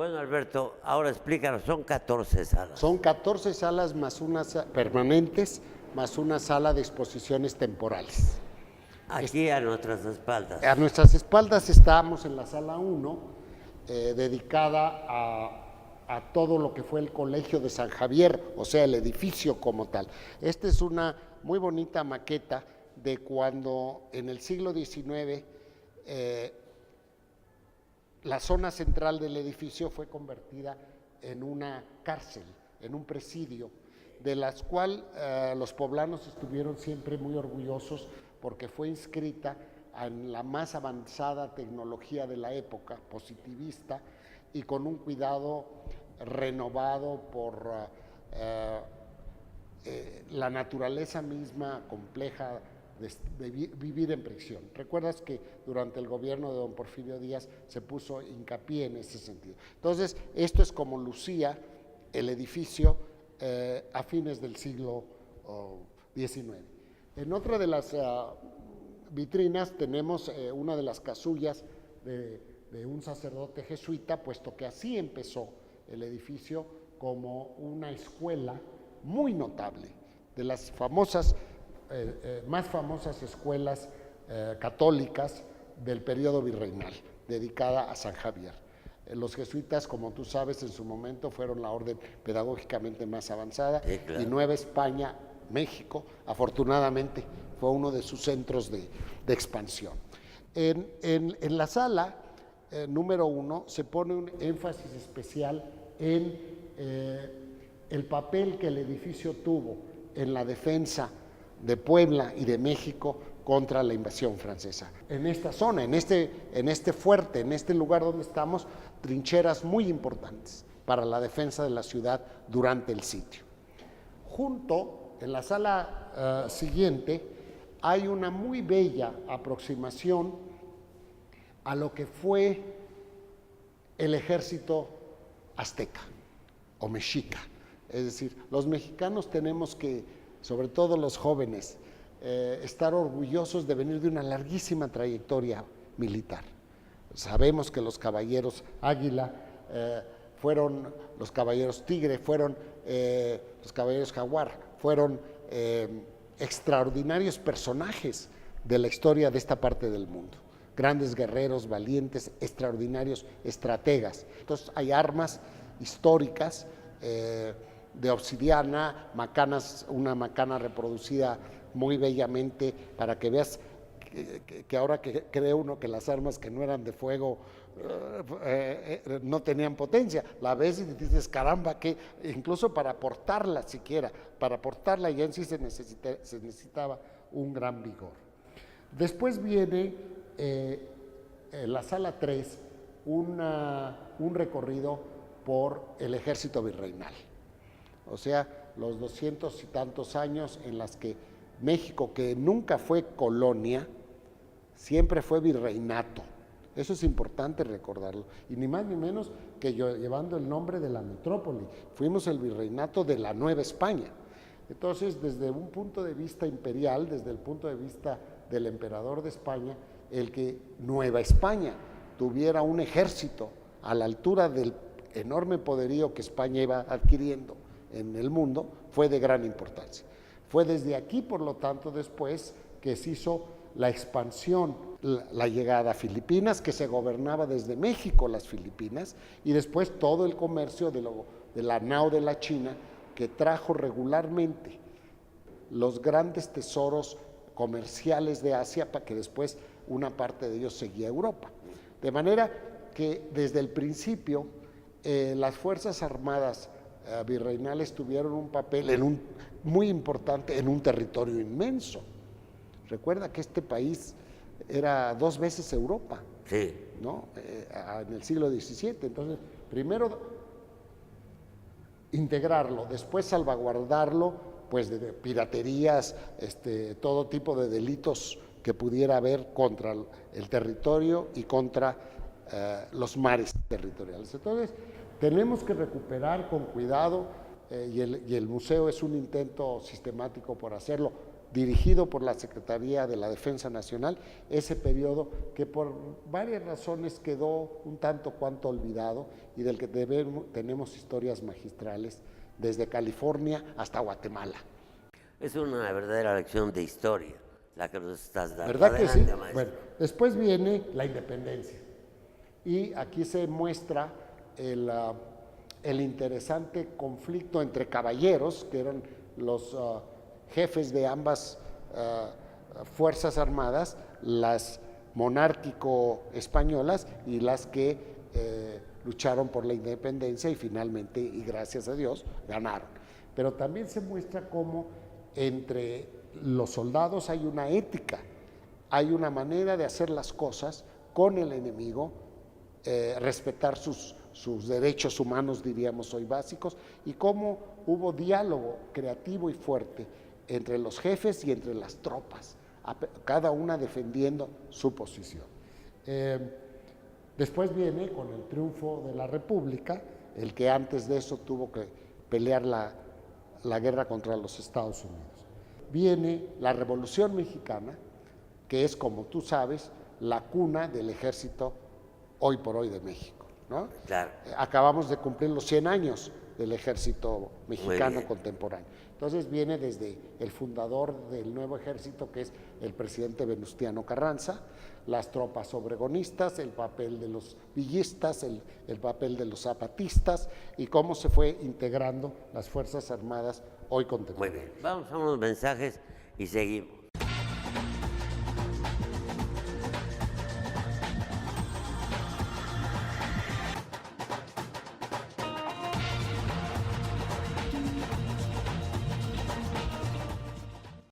Bueno, Alberto, ahora explícanos, son 14 salas. Son 14 salas más unas permanentes, más una sala de exposiciones temporales. Aquí a nuestras espaldas. A nuestras espaldas estamos en la sala 1, dedicada a todo lo que fue el Colegio de San Javier, o sea, el edificio como tal. Esta es una muy bonita maqueta de cuando en el siglo XIX la zona central del edificio fue convertida en una cárcel, en un presidio, de las cuales los poblanos estuvieron siempre muy orgullosos porque fue inscrita en la más avanzada tecnología de la época, positivista, y con un cuidado renovado por la naturaleza misma compleja de vivir en prisión. Recuerdas que durante el gobierno de don Porfirio Díaz se puso hincapié en ese sentido. Entonces, esto es como lucía el edificio a fines del siglo XIX. En otra de las vitrinas tenemos una de las casullas de un sacerdote jesuita, puesto que así empezó el edificio como una escuela muy notable, de las famosas, más famosas escuelas católicas del periodo virreinal, dedicada a San Javier. Los jesuitas, como tú sabes, en su momento fueron la orden pedagógicamente más avanzada, sí, claro. Y Nueva España, México, afortunadamente, fue uno de sus centros de expansión. En la sala número 1 se pone un énfasis especial en el papel que el edificio tuvo en la defensa de Puebla y de México contra la invasión francesa. En esta zona, en este fuerte, en este lugar donde estamos, trincheras muy importantes para la defensa de la ciudad durante el sitio. Junto, en la sala siguiente, hay una muy bella aproximación a lo que fue el ejército azteca o mexica. Es decir, los mexicanos tenemos que, sobre todo los jóvenes, estar orgullosos de venir de una larguísima trayectoria militar. Sabemos que los caballeros Águila fueron los caballeros Tigre, fueron los caballeros Jaguar, fueron extraordinarios personajes de la historia de esta parte del mundo. Grandes guerreros, valientes, extraordinarios estrategas. Entonces hay armas históricas de obsidiana, macanas, una macana reproducida muy bellamente para que veas que ahora que cree uno que las armas que no eran de fuego no tenían potencia, la ves y dices caramba, que incluso para portarla siquiera, para portarla ya en sí se necesitaba un gran vigor. Después viene la sala 3, un recorrido por el ejército virreinal, o sea, los 200 y tantos años en las que México, que nunca fue colonia, siempre fue virreinato. Eso es importante recordarlo, y ni más ni menos que llevando el nombre de la metrópoli. Fuimos el virreinato de la Nueva España. Entonces, desde un punto de vista imperial, desde el punto de vista del emperador de España, el que Nueva España tuviera un ejército a la altura del enorme poderío que España iba adquiriendo en el mundo fue de gran importancia. Fue desde aquí, por lo tanto, después que se hizo la expansión, la llegada a Filipinas, que se gobernaba desde México las Filipinas, y después todo el comercio de la nao de la China, que trajo regularmente los grandes tesoros comerciales de Asia, para que después una parte de ellos seguía a Europa. De manera que desde el principio las Fuerzas Armadas virreinales tuvieron un papel muy importante en un territorio inmenso. Recuerda que este país era 2 veces Europa, sí, ¿no? En el siglo XVII. Entonces, primero integrarlo, después salvaguardarlo, pues de piraterías, todo tipo de delitos que pudiera haber contra el territorio y contra los mares territoriales. Entonces, tenemos que recuperar con cuidado, y el museo es un intento sistemático por hacerlo, dirigido por la Secretaría de la Defensa Nacional, ese periodo que por varias razones quedó un tanto cuanto olvidado y del que tenemos historias magistrales desde California hasta Guatemala. Es una verdadera lección de historia la que nos estás dando. ¿Verdad que sí? Adelante, maestro. Bueno, después viene la independencia y aquí se muestra el interesante conflicto entre caballeros, que eran los jefes de ambas fuerzas armadas, las monárquico-españolas y las que lucharon por la independencia y finalmente, y gracias a Dios, ganaron. Pero también se muestra cómo entre los soldados hay una ética, hay una manera de hacer las cosas con el enemigo, respetar sus derechos humanos, diríamos hoy básicos, y cómo hubo diálogo creativo y fuerte entre los jefes y entre las tropas, cada una defendiendo su posición. Después viene con el triunfo de la República, el que antes de eso tuvo que pelear la guerra contra los Estados Unidos. Viene la Revolución Mexicana, que es, como tú sabes, la cuna del ejército hoy por hoy de México, ¿no? Claro. Acabamos de cumplir los 100 años del ejército mexicano bien. contemporáneo. Entonces viene desde el fundador del nuevo ejército, que es el presidente Venustiano Carranza, las tropas obregonistas, el papel de los villistas, el papel de los zapatistas y cómo se fue integrando las Fuerzas Armadas hoy Muy contemporáneas. bien. Vamos a unos mensajes y seguimos.